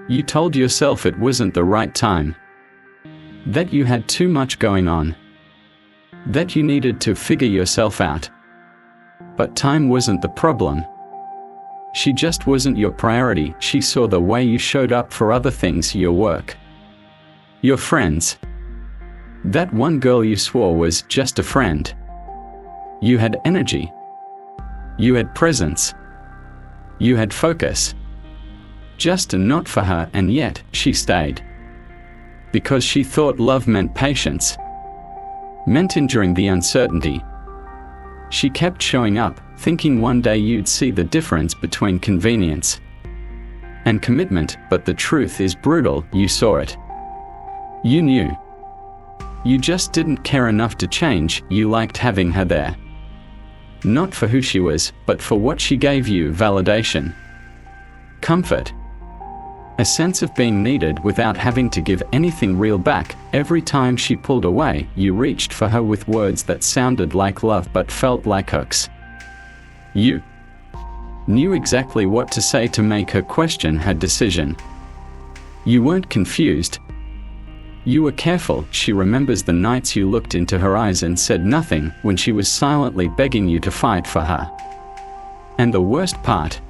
You told yourself it wasn't the right time. That you had too much going on. That you needed to figure yourself out. But time wasn't the problem. She just wasn't your priority. She saw the way you showed up for other things, your work, your friends. That one girl you swore was just a friend. You had energy. You had presence. You had focus. Just not for her, and yet she stayed. Because she thought love meant patience, meant enduring the uncertainty. She kept showing up, thinking one day you'd see the difference between convenience and commitment, but the truth is brutal. You saw it. You knew. You just didn't care enough to change. You liked having her there. Not for who she was, but for what she gave you: validation, comfort, a sense of being needed without having to give anything real back. Every time she pulled away, you reached for her with words that sounded like love but felt like hooks. You knew exactly what to say to make her question her decision. You weren't confused. You were careful. She remembers the nights you looked into her eyes and said nothing when she was silently begging you to fight for her. And the worst part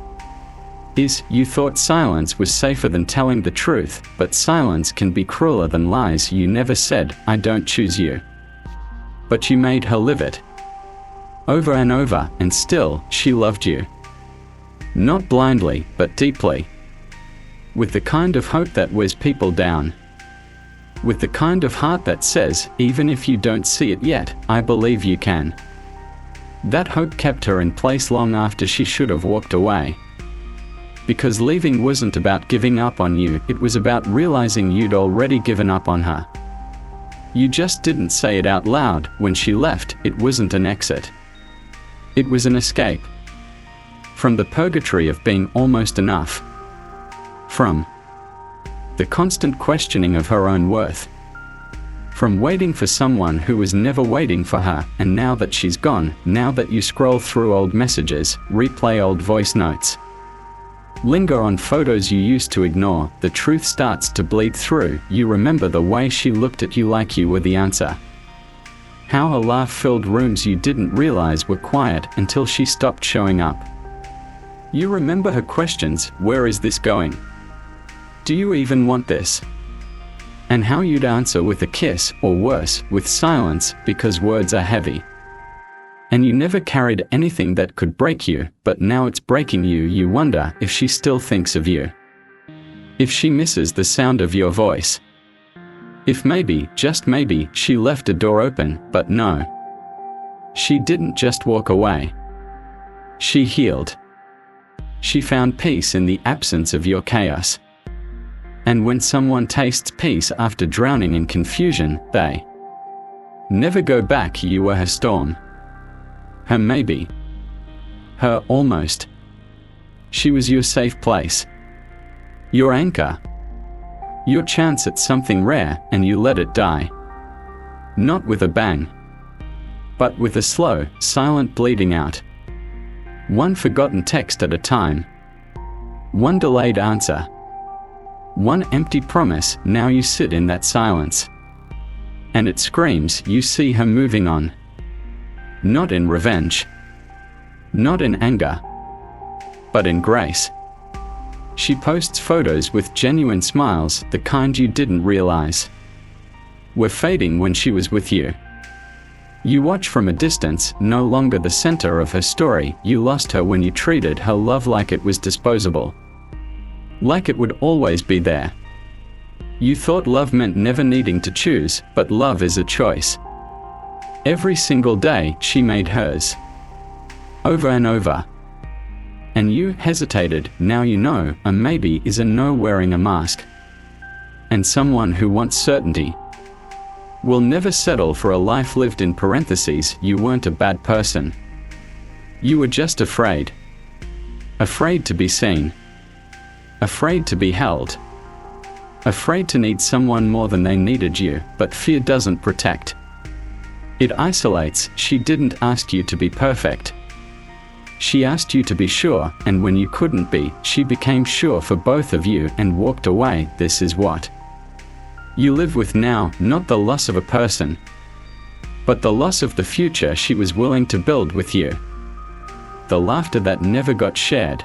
is, you thought silence was safer than telling the truth, but silence can be crueler than lies. You never said, "I don't choose you." But you made her live it. Over and over, and still, she loved you. Not blindly, but deeply. With the kind of hope that wears people down. With the kind of heart that says, even if you don't see it yet, I believe you can. That hope kept her in place long after she should have walked away. Because leaving wasn't about giving up on you, it was about realizing you'd already given up on her. You just didn't say it out loud. When she left, it wasn't an exit. It was an escape. From the purgatory of being almost enough. From the constant questioning of her own worth. From waiting for someone who was never waiting for her. And now that she's gone, now that you scroll through old messages, replay old voice notes, linger on photos you used to ignore, the truth starts to bleed through. You remember the way she looked at you like you were the answer. How her laugh filled rooms you didn't realize were quiet until she stopped showing up. You remember her questions: where is this going? Do you even want this? And how you'd answer with a kiss, or worse, with silence, because words are heavy. And you never carried anything that could break you, but now it's breaking you. You wonder if she still thinks of you. If she misses the sound of your voice. If maybe, just maybe, she left a door open. But no. She didn't just walk away. She healed. She found peace in the absence of your chaos. And when someone tastes peace after drowning in confusion, they never go back. You were her storm. Her maybe. Her almost. She was your safe place. Your anchor. Your chance at something rare, and you let it die. Not with a bang. But with a slow, silent bleeding out. One forgotten text at a time. One delayed answer. One empty promise. Now you sit in that silence. And it screams. You see her moving on. Not in revenge. Not in anger. But in grace. She posts photos with genuine smiles, the kind you didn't realize were fading when she was with you. You watch from a distance, no longer the center of her story. You lost her when you treated her love like it was disposable. Like it would always be there. You thought love meant never needing to choose, but love is a choice. Every single day, she made hers. Over and over. And you hesitated. Now you know, a maybe is a no wearing a mask. And someone who wants certainty will never settle for a life lived in parentheses. You weren't a bad person. You were just afraid. Afraid to be seen. Afraid to be held. Afraid to need someone more than they needed you. But fear doesn't protect. It isolates. She didn't ask you to be perfect. She asked you to be sure, and when you couldn't be, she became sure for both of you and walked away. This is what you live with now, not the loss of a person, but the loss of the future she was willing to build with you. The laughter that never got shared.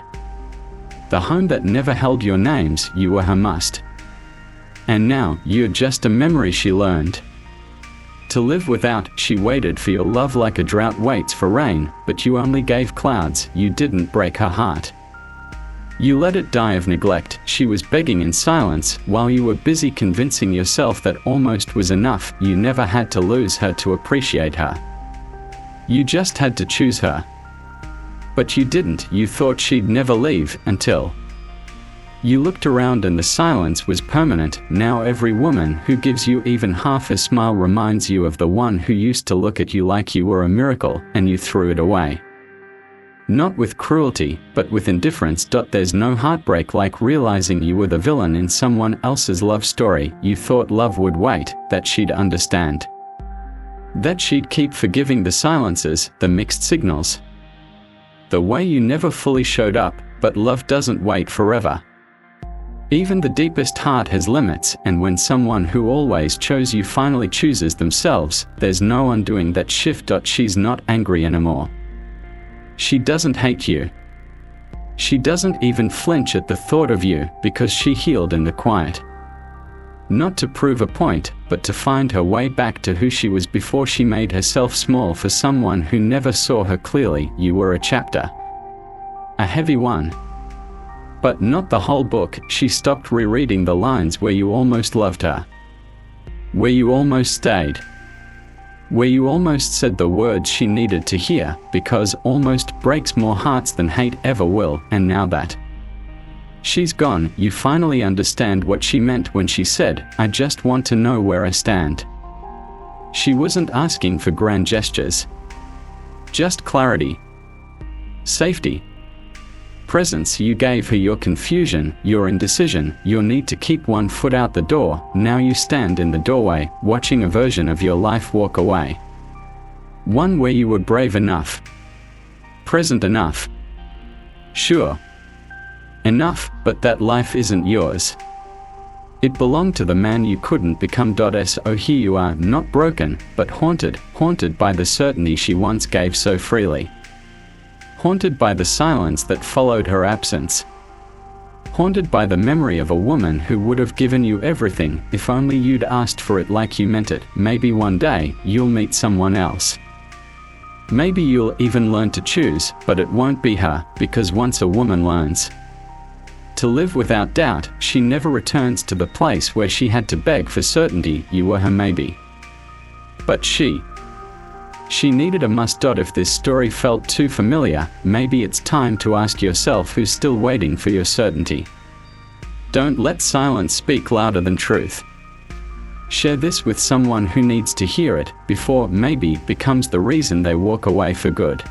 The home that never held your names. You were her must. And now, you're just a memory she learned to live without. She waited for your love like a drought waits for rain, but you only gave clouds. You didn't break her heart. You let it die of neglect. She was begging in silence, while you were busy convincing yourself that almost was enough. You never had to lose her to appreciate her. You just had to choose her. But you didn't. You thought she'd never leave, until you looked around and the silence was permanent. Now every woman who gives you even half a smile reminds you of the one who used to look at you like you were a miracle, and you threw it away. Not with cruelty, but with indifference. There's no heartbreak like realizing you were the villain in someone else's love story. You thought love would wait, that she'd understand, that she'd keep forgiving the silences, the mixed signals, the way you never fully showed up. But love doesn't wait forever. Even the deepest heart has limits, and when someone who always chose you finally chooses themselves, there's no undoing that shift. She's not angry anymore. She doesn't hate you. She doesn't even flinch at the thought of you, because she healed in the quiet. Not to prove a point, but to find her way back to who she was before she made herself small for someone who never saw her clearly. You were a chapter. A heavy one. But not the whole book. She stopped rereading the lines where you almost loved her, where you almost stayed, where you almost said the words she needed to hear, because almost breaks more hearts than hate ever will. And now that she's gone, you finally understand what she meant when she said, "I just want to know where I stand." She wasn't asking for grand gestures, just clarity, safety, presence. You gave her your confusion, your indecision, your need to keep one foot out the door. Now you stand in the doorway, watching a version of your life walk away. One where you were brave enough, present enough, sure enough, but that life isn't yours. It belonged to the man you couldn't become. So here you are, not broken, but haunted by the certainty she once gave so freely. Haunted by the silence that followed her absence. Haunted by the memory of a woman who would have given you everything, if only you'd asked for it like you meant it. Maybe one day, you'll meet someone else. Maybe you'll even learn to choose, but it won't be her, because once a woman learns to live without doubt, she never returns to the place where she had to beg for certainty. You were her maybe. But she needed a must. If this story felt too familiar, maybe it's time to ask yourself who's still waiting for your certainty. Don't let silence speak louder than truth. Share this with someone who needs to hear it, before maybe becomes the reason they walk away for good.